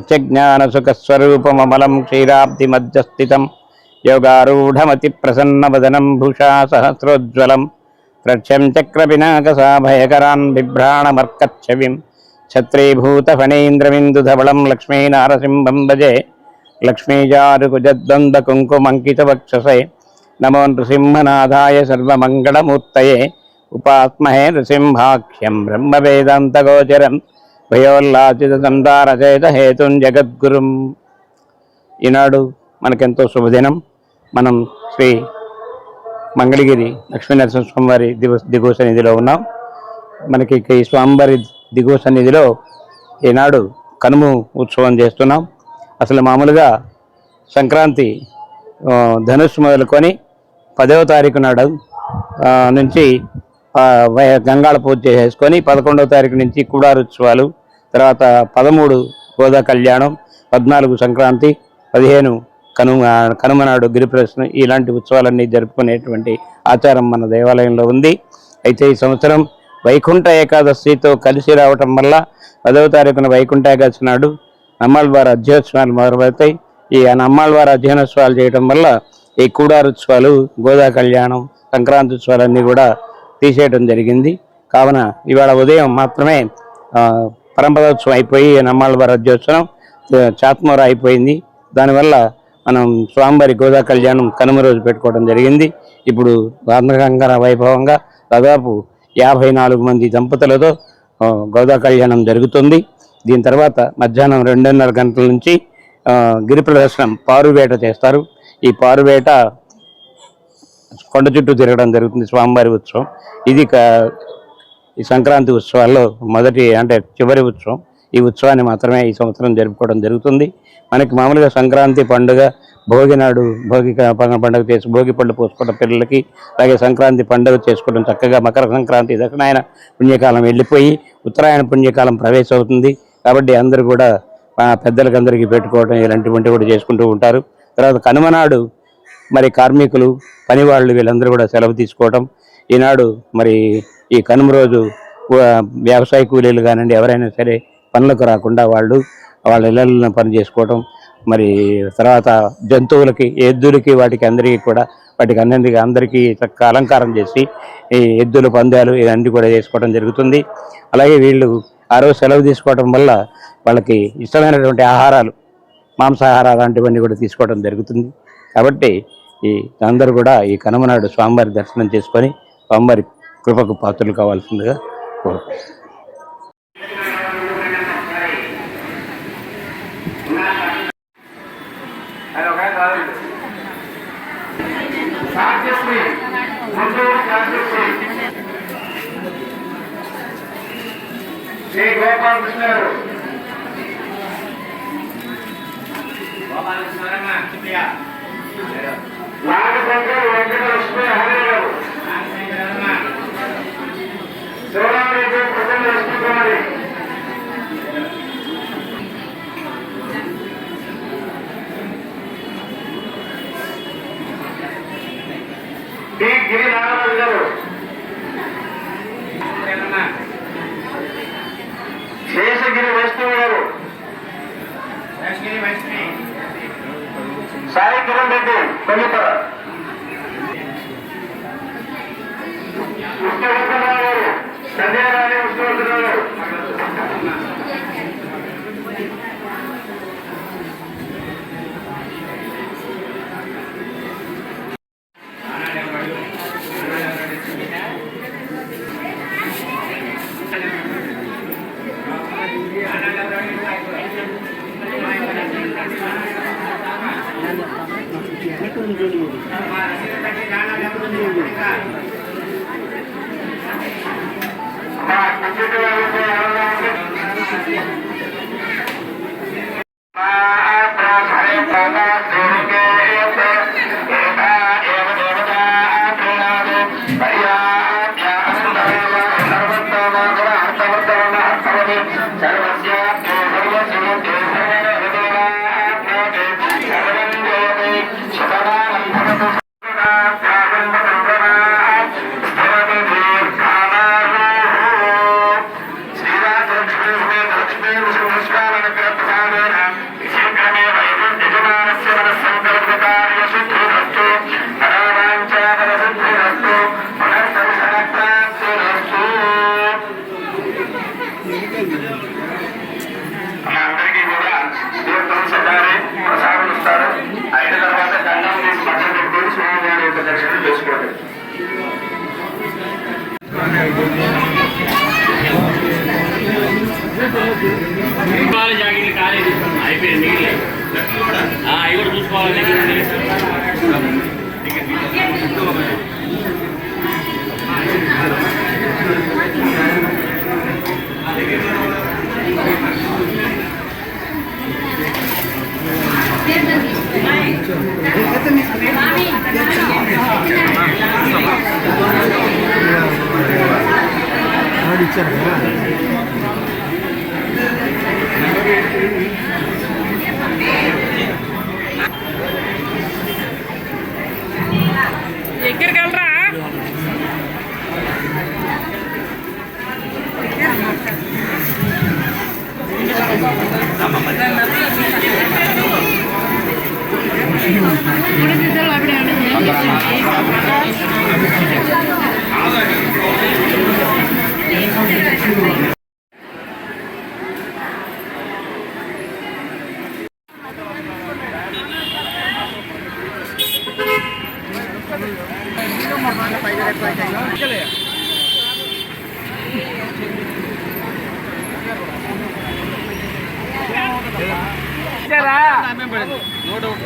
सत्यज्ञानसुखस्वरूपममलं क्षीराब्धिमध्यस्थितं योगारूढमतिप्रसन्नवदनं भूषा सहस्रोज्ज्वलं रक्ष्यं चक्रपिनाकसाभयकरान् बिभ्राणमर्कच्छविं छत्रीभूतफणीन्द्रमिन्दुधवलं लक्ष्मीनारसिंहं भजे लक्ष्मीजारुकुजद्वन्द्वकुङ्कुमङ्कितवक्षसे नमो नृसिंहनाथाय सर्वमङ्गलमूर्तये उपास्महे नृसिंहाख्यं ब्रह्मवेदान्तगोचरं భయోల్లాచితందారచేత హేతుం జగద్గురుం. ఈనాడు మనకెంతో శుభదినం. మనం శ్రీ మంగళగిరి లక్ష్మీనరసింహస్వామి వారి దిగువ సన్నిధిలో ఉన్నాం. మనకి ఈ స్వామివారి దిగువ సన్నిధిలో ఈనాడు కనుము ఉత్సవం చేస్తున్నాం. అసలు మామూలుగా సంక్రాంతి ధనుస్సు మొదలుకొని 10వ తారీఖు నాడు నుంచి గంగాళ పూజ చేసుకొని 11వ తారీఖు నుంచి కూడారుత్సవాలు, తర్వాత 13 గోదా కళ్యాణం, 14 సంక్రాంతి, 15 కనుమనాడు గిరిప్రదర్శన, ఇలాంటి ఉత్సవాలన్నీ జరుపుకునేటువంటి ఆచారం మన దేవాలయంలో ఉంది. అయితే ఈ సంవత్సరం వైకుంఠ ఏకాదశితో కలిసి రావటం వల్ల 10వ తారీఖున వైకుంఠ ఏకాదశి నాడు నమ్మాళ్ళవారి అధ్యయనోత్సవాలు మొదలవుతాయి. ఈ నమ్మాళ్ళవారి అధ్యయనోత్సవాలు చేయటం వల్ల ఈ కూడారుత్సవాలు, గోదా కళ్యాణం, సంక్రాంతి ఉత్సవాలన్నీ కూడా తీసేయడం జరిగింది. కావున ఇవాళ ఉదయం మాత్రమే పరంపరోత్సవం అయిపోయి నమ్మాళ్ళవారి అధ్యయనోత్సవం చాత్మూర అయిపోయింది. దానివల్ల మనం స్వామివారి గోదా కళ్యాణం కనుమ రోజు పెట్టుకోవడం జరిగింది. ఇప్పుడు అంగరంగ వైభవంగా దాదాపు 54 మంది దంపతులతో గోదా కళ్యాణం జరుగుతుంది. దీని తర్వాత మధ్యాహ్నం 2:30 గంటల నుంచి గిరి ప్రదర్శనం, పారువేట చేస్తారు. ఈ పారువేట కొండ చుట్టూ తిరగడం జరుగుతుంది. స్వామివారి ఉత్సవం ఇది ఈ సంక్రాంతి ఉత్సవాల్లో చివరి ఉత్సవం. ఈ ఉత్సవాన్ని మాత్రమే ఈ సంవత్సరం జరుపుకోవడం జరుగుతుంది. మనకి మామూలుగా సంక్రాంతి పండుగ భోగి నాడు పండుగ చేసి భోగి పళ్ళు పోసుకోవడం పిల్లలకి, అలాగే సంక్రాంతి పండుగ చేసుకోవడం చక్కగా మకర సంక్రాంతి దక్షిణాయన పుణ్యకాలం వెళ్ళిపోయి ఉత్తరాయణ పుణ్యకాలం ప్రవేశం అవుతుంది. కాబట్టి అందరూ కూడా పెద్దలకు అందరికీ పెట్టుకోవడం ఇలాంటివంటి కూడా చేసుకుంటూ ఉంటారు. తర్వాత కనుమనాడు మరి కార్మికులు, పనివాళ్ళు వీళ్ళందరూ కూడా సెలవు తీసుకోవటం. ఈనాడు మరి ఈ కనుమ రోజు వ్యవసాయ కూలీలు కానివ్వండి, ఎవరైనా సరే పనులకు రాకుండా వాళ్ళ ఇళ్ళల్లో పని చేసుకోవటం. మరి తర్వాత జంతువులకి, ఎద్దులకి, వాటికి అందరికీ చక్కగా అలంకారం చేసి ఈ ఎద్దుల పందాలు ఇవన్నీ కూడా చేసుకోవడం జరుగుతుంది. అలాగే వీళ్ళు ఆ రోజు సెలవు తీసుకోవడం వల్ల వాళ్ళకి ఇష్టమైనటువంటి ఆహారాలు, మాంసాహారాలు అలాంటివన్నీ కూడా తీసుకోవడం జరుగుతుంది. కాబట్టి అందరూ కూడా ఈ కనుమనాడు స్వామివారి దర్శనం చేసుకొని స్వామివారి కృపకు పాత్రలు కావాల్సిందిగా కోరుకుంటున్నాను. శేషగిరి వైష్ణవి గారు, సాయి కిరణ్ రెడ్డి కొల్లిపర, ఉష్ణవర్ధనరావు గారు, సంజయరాణి ఉష్ణవర్ధనరావు గారు, జాకెట్లు కాలేదు అయిపోయింది అవి కూడా చూసుకోవాలి ఎక్కడికి వెళ్ళరా నో డౌట్